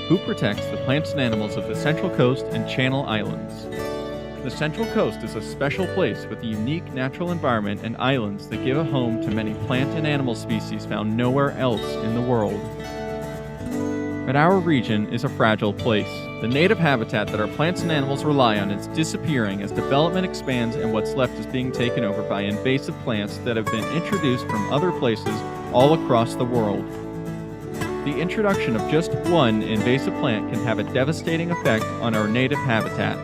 Who protects the plants and animals of the Central Coast and Channel Islands? The Central Coast is a special place with a unique natural environment and islands that give a home to many plant and animal species found nowhere else in the world. But our region is a fragile place. The native habitat that our plants and animals rely on is disappearing as development expands and what's left is being taken over by invasive plants that have been introduced from other places all across the world. The introduction of just one invasive plant can have a devastating effect on our native habitat.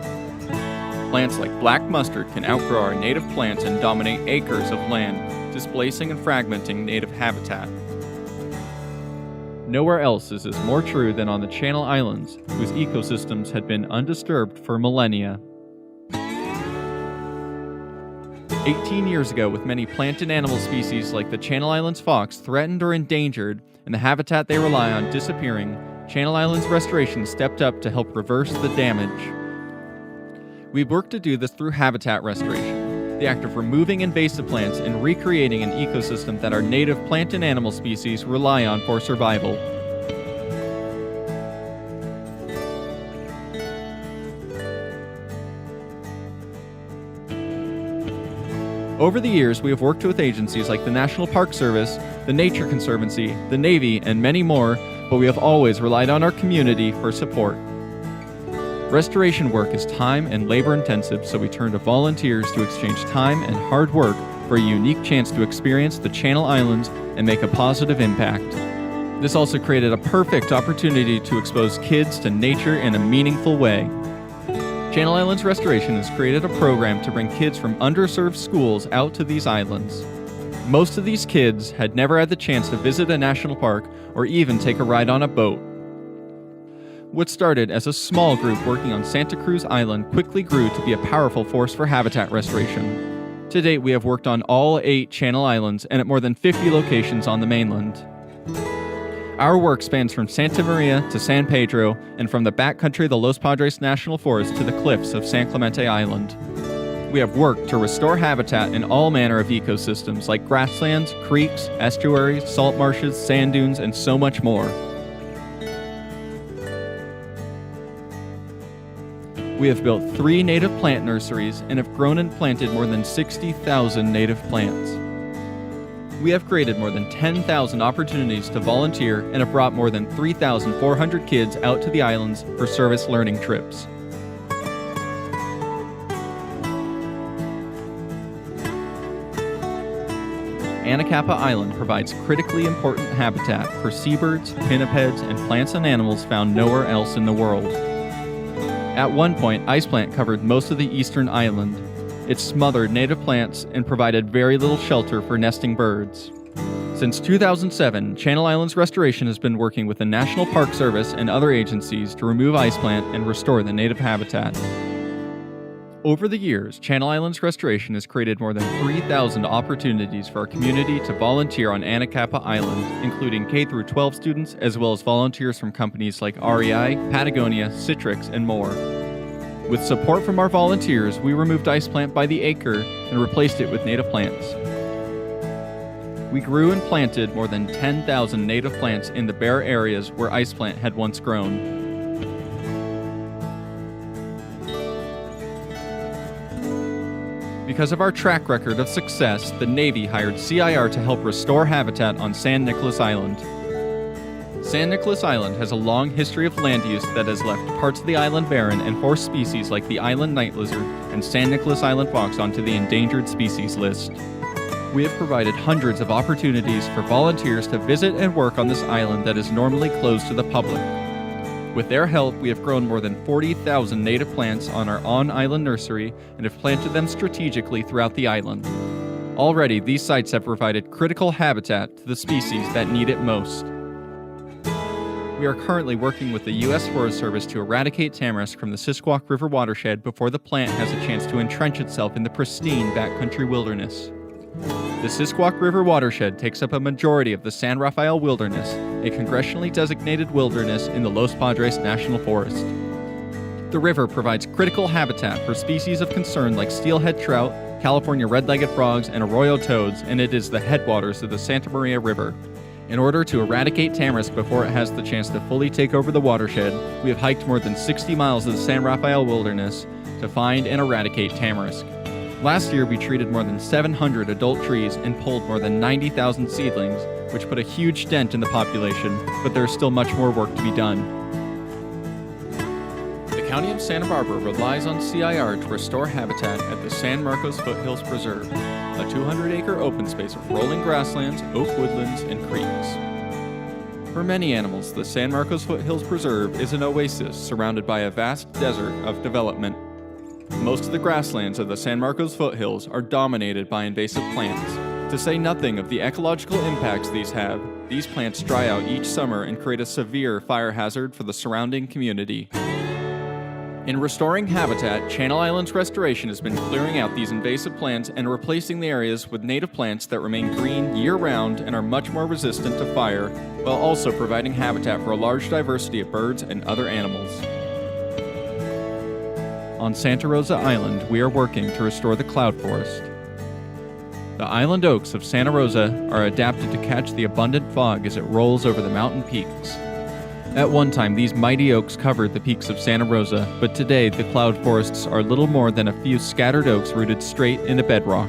Plants like black mustard can outgrow our native plants and dominate acres of land, displacing and fragmenting native habitat. Nowhere else is this more true than on the Channel Islands, whose ecosystems had been undisturbed for millennia. 18 years ago, with many plant and animal species like the Channel Islands fox threatened or endangered, and the habitat they rely on disappearing, Channel Islands Restoration stepped up to help reverse the damage. We've worked to do this through habitat restoration, the act of removing invasive plants and recreating an ecosystem that our native plant and animal species rely on for survival. Over the years, we have worked with agencies like the National Park Service, the Nature Conservancy, the Navy, and many more, but we have always relied on our community for support. Restoration work is time and labor intensive, so we turn to volunteers to exchange time and hard work for a unique chance to experience the Channel Islands and make a positive impact. This also created a perfect opportunity to expose kids to nature in a meaningful way. Channel Islands Restoration has created a program to bring kids from underserved schools out to these islands. Most of these kids had never had the chance to visit a national park or even take a ride on a boat. What started as a small group working on Santa Cruz Island quickly grew to be a powerful force for habitat restoration. To date, we have worked on all 8 Channel Islands and at more than 50 locations on the mainland. Our work spans from Santa Maria to San Pedro and from the backcountry of the Los Padres National Forest to the cliffs of San Clemente Island. We have worked to restore habitat in all manner of ecosystems like grasslands, creeks, estuaries, salt marshes, sand dunes, and so much more. We have built 3 native plant nurseries and have grown and planted more than 60,000 native plants. We have created more than 10,000 opportunities to volunteer and have brought more than 3,400 kids out to the islands for service learning trips. Anacapa Island provides critically important habitat for seabirds, pinnipeds, and plants and animals found nowhere else in the world. At one point, ice plant covered most of the eastern island. It smothered native plants and provided very little shelter for nesting birds. Since 2007, Channel Islands Restoration has been working with the National Park Service and other agencies to remove ice plant and restore the native habitat. Over the years, Channel Islands Restoration has created more than 3,000 opportunities for our community to volunteer on Anacapa Island, including K-12 students as well as volunteers from companies like REI, Patagonia, Citrix, and more. With support from our volunteers, we removed ice plant by the acre and replaced it with native plants. We grew and planted more than 10,000 native plants in the bare areas where ice plant had once grown. Because of our track record of success, the Navy hired CIR to help restore habitat on San Nicolas Island. San Nicolas Island has a long history of land use that has left parts of the island barren and forced species like the island night lizard and San Nicolas Island fox onto the endangered species list. We have provided hundreds of opportunities for volunteers to visit and work on this island that is normally closed to the public. With their help, we have grown more than 40,000 native plants on our on-island nursery and have planted them strategically throughout the island. Already, these sites have provided critical habitat to the species that need it most. We are currently working with the U.S. Forest Service to eradicate tamarisk from the Cisqua River watershed before the plant has a chance to entrench itself in the pristine backcountry wilderness. The Cisqua River watershed takes up a majority of the San Rafael Wilderness, a congressionally designated wilderness in the Los Padres National Forest. The river provides critical habitat for species of concern like steelhead trout, California red-legged frogs, and arroyo toads, and it is the headwaters of the Santa Maria River. In order to eradicate Tamarisk before it has the chance to fully take over the watershed, we have hiked more than 60 miles of the San Rafael Wilderness to find and eradicate Tamarisk. Last year, we treated more than 700 adult trees and pulled more than 90,000 seedlings, which put a huge dent in the population, but there is still much more work to be done. The County of Santa Barbara relies on CIR to restore habitat at the San Marcos Foothills Preserve, a 200-acre open space of rolling grasslands, oak woodlands, and creeks. For many animals, the San Marcos Foothills Preserve is an oasis surrounded by a vast desert of development. Most of the grasslands of the San Marcos Foothills are dominated by invasive plants. To say nothing of the ecological impacts these have, these plants dry out each summer and create a severe fire hazard for the surrounding community. In restoring habitat, Channel Islands Restoration has been clearing out these invasive plants and replacing the areas with native plants that remain green year-round and are much more resistant to fire, while also providing habitat for a large diversity of birds and other animals. On Santa Rosa Island, we are working to restore the cloud forest. The island oaks of Santa Rosa are adapted to catch the abundant fog as it rolls over the mountain peaks. At one time, these mighty oaks covered the peaks of Santa Rosa, but today the cloud forests are little more than a few scattered oaks rooted straight into bedrock.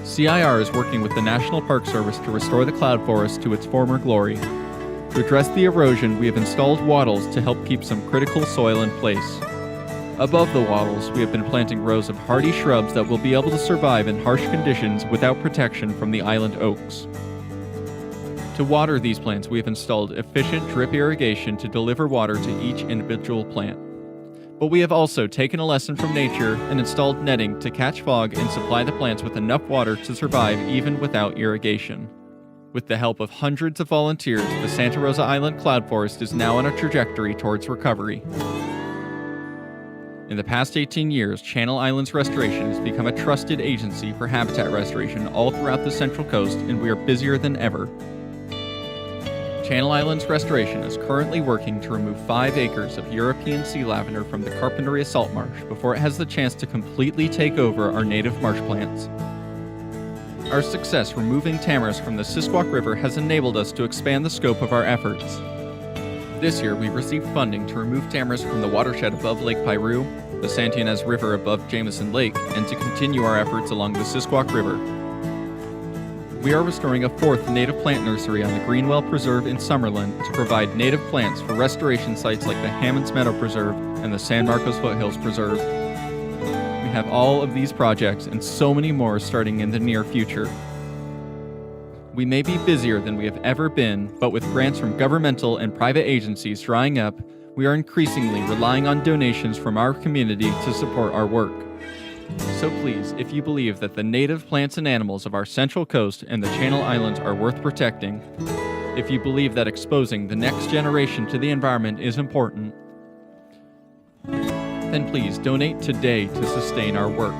CIR is working with the National Park Service to restore the cloud forest to its former glory. To address the erosion, we have installed wattles to help keep some critical soil in place. Above the wattles, we have been planting rows of hardy shrubs that will be able to survive in harsh conditions without protection from the island oaks. To water these plants, we have installed efficient drip irrigation to deliver water to each individual plant. But we have also taken a lesson from nature and installed netting to catch fog and supply the plants with enough water to survive even without irrigation. With the help of hundreds of volunteers, the Santa Rosa Island Cloud Forest is now on a trajectory towards recovery. In the past 18 years, Channel Islands Restoration has become a trusted agency for habitat restoration all throughout the Central Coast, and we are busier than ever. Channel Islands Restoration is currently working to remove 5 acres of European sea lavender from the Carpinteria salt marsh before it has the chance to completely take over our native marsh plants. Our success removing Tamarisk from the Cisqua River has enabled us to expand the scope of our efforts. This year, we received funding to remove Tamarisk from the watershed above Lake Piru, the Santa Ynez River above Jameson Lake, and to continue our efforts along the Cisqua River. We are restoring a 4th native plant nursery on the Greenwell Preserve in Summerlin to provide native plants for restoration sites like the Hammonds Meadow Preserve and the San Marcos Foothills Preserve. We have all of these projects and so many more starting in the near future. We may be busier than we have ever been, but with grants from governmental and private agencies drying up, we are increasingly relying on donations from our community to support our work. So please, if you believe that the native plants and animals of our Central Coast and the Channel Islands are worth protecting, if you believe that exposing the next generation to the environment is important, then please donate today to sustain our work.